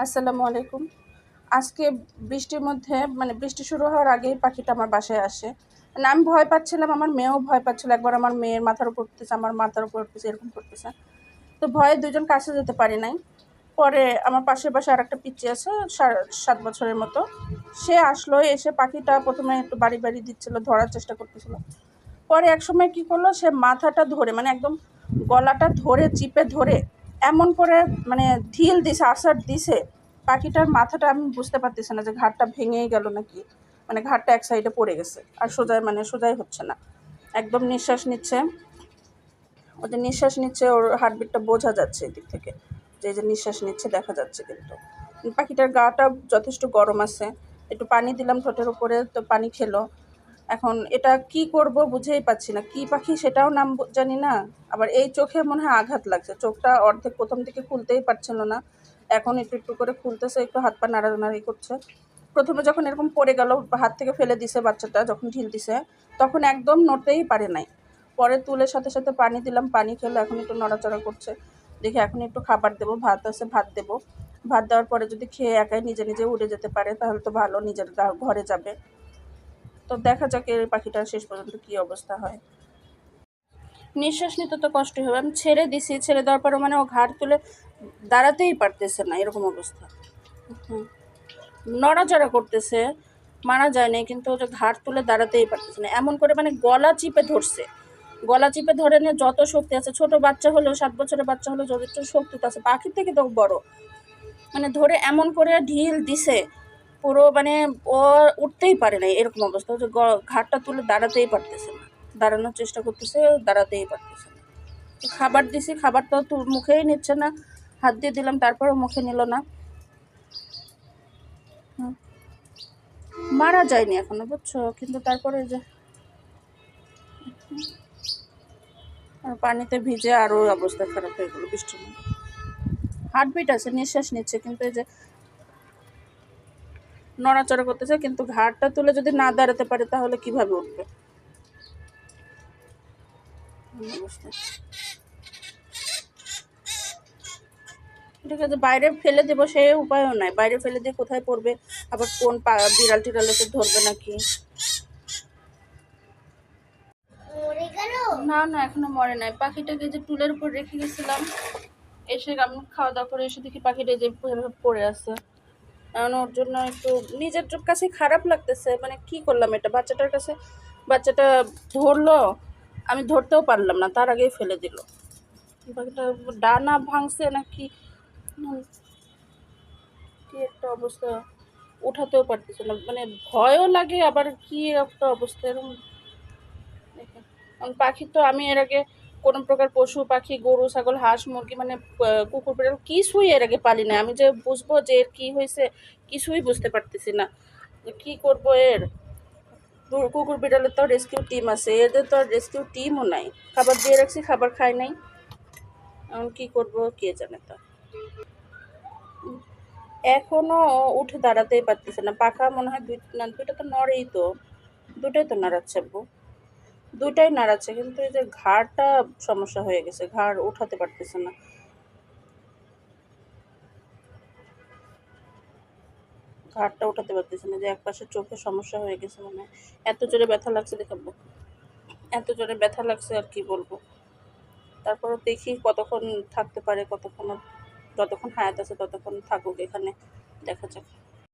আসসালামু আলাইকুম। আজকে বৃষ্টির মধ্যে মানে বৃষ্টি শুরু হওয়ার আগেই পাখিটা আমার বাসায় আসে। মানে আমি ভয় পাচ্ছিলাম, আমার মেয়েও ভয় পাচ্ছিল। একবার আমার মেয়ের মাথার উপর উঠতেছে, আমার মাথার উপর উঠতেছে, এরকম করতেছে। তো ভয়ে ২ জন কাছে যেতে পারি নাই। পরে আমার পাশের বাসায় আরেকটা পিচ্চি আছে ৭ বছরের মতো। সে আসলো, এসে পাখিটা ১ম এ একটু বাড়ি দিচ্ছিল, ধরার চেষ্টা করতেছিল। পরে একসময় কী করলো, সে মাথাটা ধরে মানে একদম গলাটা ধরে চিপে ধরে এমন করে মানে ঢিল দিছে, আছাড় দিছে, পাখিটার মাথাটা আমি বুঝতে পারতেছি না যে ঘাড়টা ভেঙেই গেল নাকি, মানে ঘাড়টা এক সাইডে পড়ে গেছে আর সোজাই হচ্ছে না। একদম নিঃশ্বাস নিচ্ছে, ও যে নিঃশ্বাস নিচ্ছে ওর হার্টবিটটা বোঝা যাচ্ছে এদিক থেকে, যে নিঃশ্বাস নিচ্ছে দেখা যাচ্ছে। কিন্তু পাখিটার গাটা যথেষ্ট গরম আছে। একটু পানি দিলাম ঠোঁটের উপরে, তো পানি খেলো। এখন এটা কি করব বুঝেই পাচ্ছি না, কি পাখি সেটাও নাম জানি না। আবার এই চোখে মনে হয় আঘাত লাগছে, চোখটা অর্ধেক প্রথম দিকে খুলতেই পারছিল না, এখন একটু করে খুলতেছে, একটু হাত পা নাড়ানাড়ি করছে। প্রথমে যখন এরকম পড়ে গেল, হাত থেকে ফেলে দিছে বাচ্চাটা, যখন ঢিল দিছে তখন একদম নড়তেই পারে নাই। পরে তুলের সাথে পানি দিলাম, পানি খেলো, এখন একটু নড়াচড়া করছে। দেখি এখন একটু খাবার দেবো, ভাত আছে ভাত দেবো। ভাত দেওয়ার পরে যদি খেয়ে একাই নিজে উড়ে যেতে পারে তাহলে তো ভালো, নিজের ঘরে যাবে। তো দেখা যাক এই পাখিটার শেষ পর্যন্ত কী অবস্থা হয়। নিঃশ্বাস নিতে তো কষ্টই হবে। আমি ছেড়ে দিছি, ছেড়ে দেওয়ার পরও মানে ও ঘাড় তুলে দাঁড়াতেই পারতেছে না, এরকম অবস্থা। নড়াচড়া করতেছে, মারা যায় নাই, কিন্তু ও যে ঘাড় তুলে দাঁড়াতেই পারতেছে না। এমন করে মানে গলা চিপে ধরছে, গলা চিপে ধরে নিয়ে যত শক্তি আছে, ছোট বাচ্চা হলেও ৭ বছরের বাচ্চা হলেও যথেষ্ট শক্তি তো আছে, পাখির থেকে তো বড়, মানে ধরে এমন করে ঢিল দিছে পুরো, মানে ও উঠতেই পারে না, এরকম অবস্থা। যে ঘাড়টা তুলে দাঁড়াতেই পারতেছে না, দাঁড়ানোর চেষ্টা করতেছে, দাঁড়াতেই পারতেছে না। খাবার দিছি, খাবারটা তো মুখেই নিচ্ছে না, হাত দিয়ে দিলাম তারপরেও মুখে নিল না। মারা যায়নি এখনো, বুঝছো, কিন্তু তারপরে যে পানিতে ভিজে আরও অবস্থা খারাপ হয়ে গেলো বৃষ্টির মধ্যে। হার্টবিট আছে, নিঃশ্বাস নিচ্ছে, কিন্তু এই যে নড়াচড়া করতেছে, কিন্তু ঘাড়টা তুলে যদি না দাঁড়াতে পারে তাহলে কিভাবে উঠবে। ঠিক আছে, বাইরে ফেলে দেবো সে উপায়ও নাই, বাইরে ফেলে দিয়ে কোথায় পড়বে, আবার কোন বিড়াল টিড়াল এসে ধরবে নাকি। না এখনো মরে নাই। পাখিটাকে যে টুলের উপর রেখে গেছিলাম, এসে আমি খাওয়া দাওয়া করে এসে দেখি পাখিটা যে পড়ে আছে। কারণ ওর জন্য একটু নিজের কাছে খারাপ লাগতেছে, মানে কি করলাম এটা বাচ্চাটার কাছে। বাচ্চাটা ধরলো, আমি ধরতেও পারলাম না, তার আগেই ফেলে দিল। পাখিটা ডানা ভাঙছে নাকি কি একটা অবস্থা, উঠাতেও পারতেছে না, মানে ভয়ও লাগে, আবার কি একটা অবস্থা এরকম। পাখি তো আমি এর আগে কোনো প্রকার পশু পাখি, গরু ছাগল হাঁস মুরগি, মানে কুকুর বিড়াল কিছুই এর আগে পালি না। আমি যে বুঝবো যে এর কী হয়েছে কিছুই বুঝতে পারতেছি না, কি করব এর। কুকুর বিড়ালের তো রেস্কিউ টিম আছে, এদের তো আর রেস্কিউ টিমও নাই। খাবার দিয়ে রাখছি, খাবার খায় নাই, এখন কী করবো কে জানে। তো এখনো উঠে দাঁড়াতেই পারতেছে না, পাখা মনে হয় দুইটা তো নড়েই, তো দুটোই তো নাড়াচ্ছে, দুইটাই নাড়াচ্ছে, কিন্তু এই যে ঘাড়টা সমস্যা হয়ে গেছে, ঘাড় উঠাতে পারতেছে না। ঘাড়টা উঠাতে পারতেছে না, যে একপাশে চোখে সমস্যা হয়ে গেছে মনে হয়। এত জোরে ব্যথা লাগছে, দেখাবো এত জোরে ব্যথা লাগছে আর কি বলবো। তারপরে দেখি কতক্ষণ থাকতে পারে, যতক্ষণ হায়াত আছে ততক্ষণ থাকুক এখানে, দেখা যাক।